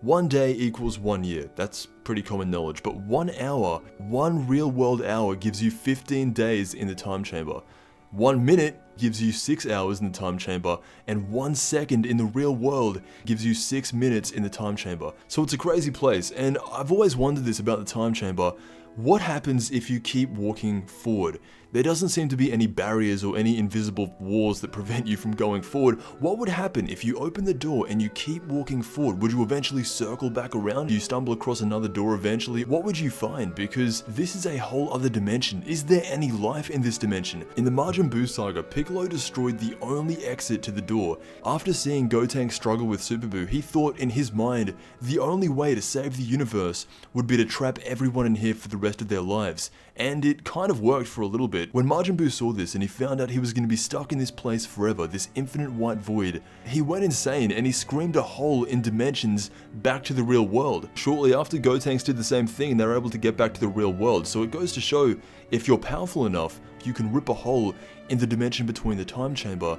1 day equals 1 year. That's pretty common knowledge, but 1 hour, 1 real world hour gives you 15 days in the time chamber. 1 minute gives you 6 hours in the time chamber, and 1 second in the real world gives you 6 minutes in the time chamber. So it's a crazy place, and I've always wondered this about the time chamber. What happens if you keep walking forward? There doesn't seem to be any barriers or any invisible walls that prevent you from going forward. What would happen if you open the door and you keep walking forward? Would you eventually circle back around? You stumble across another door eventually? What would you find? Because this is a whole other dimension. Is there any life in this dimension? In the Majin Buu saga, Piccolo destroyed the only exit to the door. After seeing Gotenks struggle with Super Buu, he thought in his mind the only way to save the universe would be to trap everyone in here for the rest of their lives. And it kind of worked for a little bit. When Majin Buu saw this and he found out he was going to be stuck in this place forever, this infinite white void, he went insane and he screamed a hole in dimensions back to the real world. Shortly after, Gotenks did the same thing and they were able to get back to the real world. So it goes to show, if you're powerful enough, you can rip a hole in the dimension between the time chamber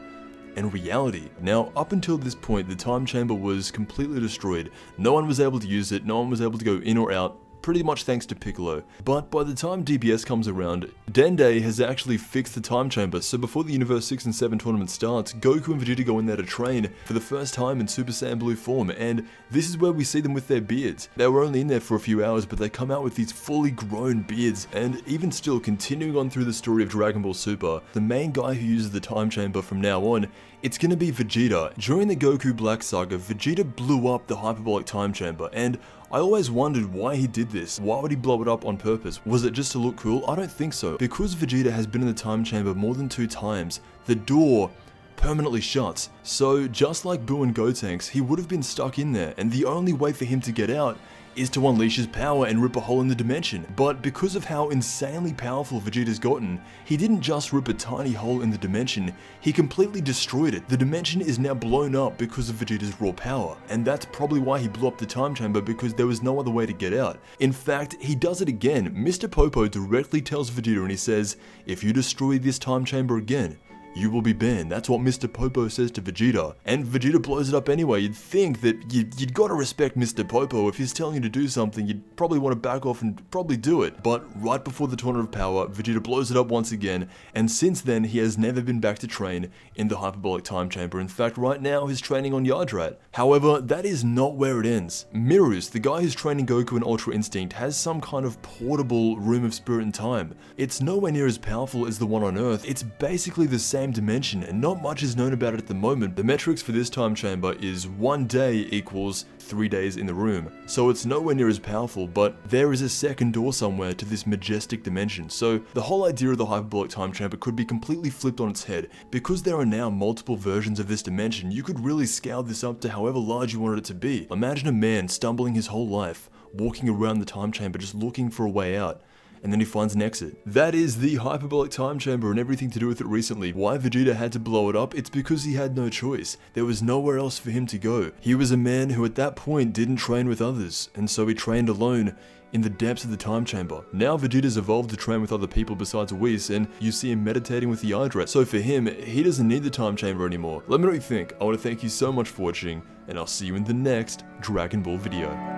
and reality. Now, up until this point, the time chamber was completely destroyed. No one was able to use it, no one was able to go in or out, pretty much thanks to Piccolo. But by the time DBS comes around, Dende has actually fixed the time chamber, so before the Universe 6 and 7 tournament starts, Goku and Vegeta go in there to train for the first time in Super Saiyan Blue form, and this is where we see them with their beards. They were only in there for a few hours, but they come out with these fully grown beards, and even still, continuing on through the story of Dragon Ball Super, the main guy who uses the time chamber from now on, it's gonna be Vegeta. During the Goku Black saga, Vegeta blew up the hyperbolic time chamber, and I always wondered why he did this. Why would he blow it up on purpose? Was it just to look cool? I don't think so. Because Vegeta has been in the time chamber more than 2 times, the door permanently shuts. So just like Buu and Gotenks, he would have been stuck in there, and the only way for him to get out is to unleash his power and rip a hole in the dimension. But because of how insanely powerful Vegeta's gotten, he didn't just rip a tiny hole in the dimension, he completely destroyed it. The dimension is now blown up because of Vegeta's raw power, and that's probably why he blew up the time chamber, because there was no other way to get out. In fact, he does it again. Mr. Popo directly tells Vegeta and he says, if you destroy this time chamber again, you will be banned. That's what Mr. Popo says to Vegeta. And Vegeta blows it up anyway. You'd think that you'd gotta respect Mr. Popo. If he's telling you to do something, you'd probably want to back off and probably do it. But right before the Tournament of Power, Vegeta blows it up once again, and since then, he has never been back to train in the hyperbolic time chamber. In fact, right now, he's training on Yardrat. However, that is not where it ends. Mirrors, the guy who's training Goku in Ultra Instinct, has some kind of portable room of spirit and time. It's nowhere near as powerful as the one on Earth. It's basically the same dimension, and not much is known about it at the moment. The metrics for this time chamber is 1 day equals 3 days in the room, so it's nowhere near as powerful, but there is a second door somewhere to this majestic dimension. So the whole idea of the hyperbolic time chamber could be completely flipped on its head. Because there are now multiple versions of this dimension, you could really scale this up to however large you wanted it to be. Imagine a man stumbling his whole life, walking around the time chamber just looking for a way out, and then he finds an exit. That is the hyperbolic time chamber and everything to do with it recently. Why Vegeta had to blow it up? It's because he had no choice. There was nowhere else for him to go. He was a man who at that point didn't train with others, and so he trained alone in the depths of the time chamber. Now Vegeta's evolved to train with other people besides Whis, and you see him meditating with the Yardrat. So for him, he doesn't need the time chamber anymore. Let me know what you think. I want to thank you so much for watching, and I'll see you in the next Dragon Ball video.